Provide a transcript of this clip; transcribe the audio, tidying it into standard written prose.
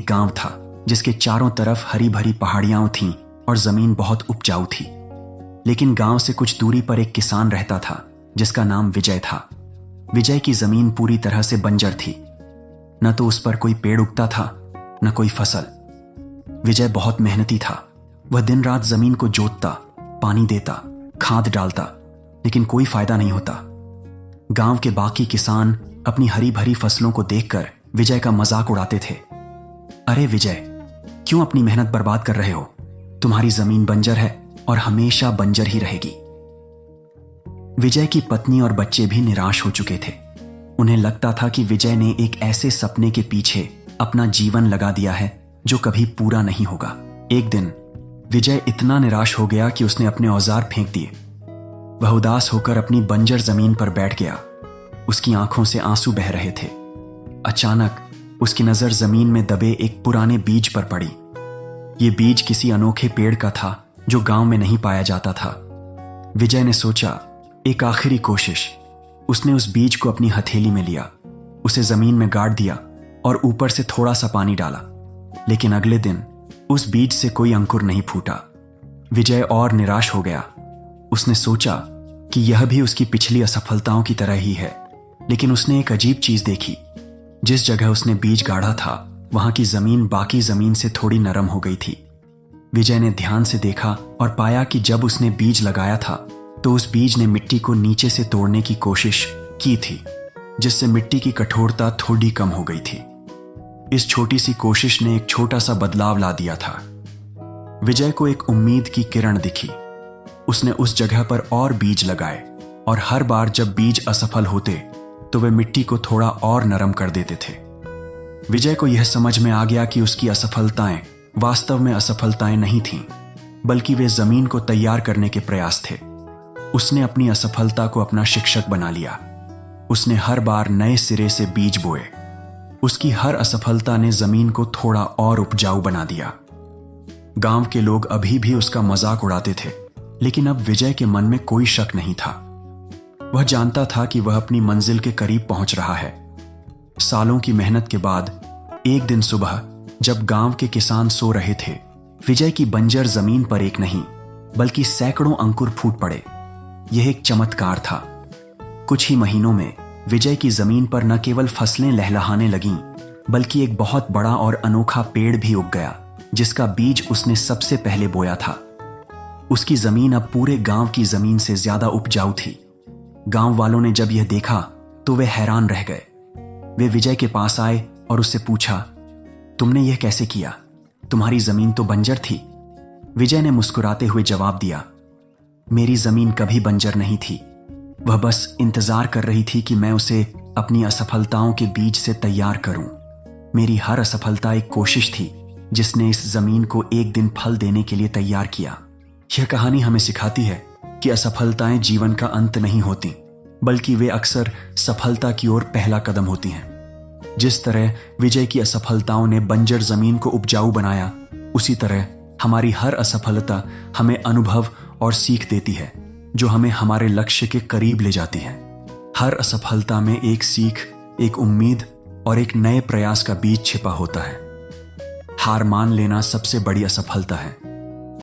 गांव था जिसके चारों तरफ हरी भरी पहाड़ियां थीं और जमीन बहुत उपजाऊ थी। लेकिन गांव से कुछ दूरी पर एक किसान रहता था जिसका नाम विजय था। विजय की जमीन पूरी तरह से बंजर थी। न तो उस पर कोई पेड़ उगता था, न कोई फसल। विजय बहुत मेहनती था। वह दिन रात जमीन को जोतता, पानी देता, खाद डालता, लेकिन कोई फायदा नहीं होता। गांव के बाकी किसान अपनी हरी भरी फसलों को देखकर विजय का मजाक उड़ाते थे। अरे विजय, क्यों अपनी मेहनत बर्बाद कर रहे हो? तुम्हारी जमीन बंजर है और हमेशा बंजर ही रहेगी। विजय की पत्नी और बच्चे भी निराश हो चुके थे। उन्हें लगता था कि विजय ने एक ऐसे सपने के पीछे अपना जीवन लगा दिया है जो कभी पूरा नहीं होगा। एक दिन विजय इतना निराश हो गया कि उसने अपने औजार फेंक दिए। वह उदास होकर अपनी बंजर जमीन पर बैठ गया। उसकी आंखों से आंसू बह रहे थे। अचानक उसकी नजर जमीन में दबे एक पुराने बीज पर पड़ी। यह बीज किसी अनोखे पेड़ का था जो गांव में नहीं पाया जाता था। विजय ने सोचा, एक आखिरी कोशिश। उसने उस बीज को अपनी हथेली में लिया, उसे जमीन में गाड़ दिया और ऊपर से थोड़ा सा पानी डाला। लेकिन अगले दिन उस बीज से कोई अंकुर नहीं फूटा। विजय और निराश हो गया। उसने सोचा कि यह भी उसकी पिछली असफलताओं की तरह ही है। लेकिन उसने एक अजीब चीज देखी। जिस जगह उसने बीज गाड़ा था वहां की जमीन बाकी जमीन से थोड़ी नरम हो गई थी। विजय ने ध्यान से देखा और पाया कि जब उसने बीज लगाया था तो उस बीज ने मिट्टी को नीचे से तोड़ने की कोशिश की थी, जिससे मिट्टी की कठोरता थोड़ी कम हो गई थी। इस छोटी सी कोशिश ने एक छोटा सा बदलाव ला दिया था। विजय को एक उम्मीद की किरण दिखी। उसने उस जगह पर और बीज लगाए और हर बार जब बीज असफल होते तो वे मिट्टी को थोड़ा और नरम कर देते थे। विजय को यह समझ में आ गया कि उसकी असफलताएं वास्तव में असफलताएं नहीं थीं, बल्कि वे जमीन को तैयार करने के प्रयास थे। उसने अपनी असफलता को अपना शिक्षक बना लिया। उसने हर बार नए सिरे से बीज बोए। उसकी हर असफलता ने जमीन को थोड़ा और उपजाऊ बना दिया। गांव के लोग अभी भी उसका मजाक उड़ाते थे, लेकिन अब विजय के मन में कोई शक नहीं था। वह जानता था कि वह अपनी मंजिल के करीब पहुंच रहा है। सालों की मेहनत के बाद एक दिन सुबह जब गांव के किसान सो रहे थे, विजय की बंजर जमीन पर एक नहीं बल्कि सैकड़ों अंकुर फूट पड़े। यह एक चमत्कार था। कुछ ही महीनों में विजय की जमीन पर न केवल फसलें लहलहाने लगीं, बल्कि एक बहुत बड़ा और अनोखा पेड़ भी उग गया, जिसका बीज उसने सबसे पहले बोया था। उसकी जमीन अब पूरे गांव की जमीन से ज्यादा उपजाऊ थी। गांव वालों ने जब यह देखा तो वे हैरान रह गए। वे विजय के पास आए और उससे पूछा, तुमने यह कैसे किया? तुम्हारी जमीन तो बंजर थी। विजय ने मुस्कुराते हुए जवाब दिया, मेरी जमीन कभी बंजर नहीं थी। वह बस इंतजार कर रही थी कि मैं उसे अपनी असफलताओं के बीज से तैयार करूं। मेरी हर असफलता एक कोशिश थी जिसने इस जमीन को एक दिन फल देने के लिए तैयार किया। यह कहानी हमें सिखाती है कि असफलताएं जीवन का अंत नहीं होती, बल्कि वे अक्सर सफलता की ओर पहला कदम होती हैं। जिस तरह विजय की असफलताओं ने बंजर जमीन को उपजाऊ बनाया, उसी तरह हमारी हर असफलता हमें अनुभव और सीख देती है, जो हमें हमारे लक्ष्य के करीब ले जाती है। हर असफलता में एक सीख, एक उम्मीद और एक नए प्रयास का बीज छिपा होता है। हार मान लेना सबसे बड़ी असफलता है,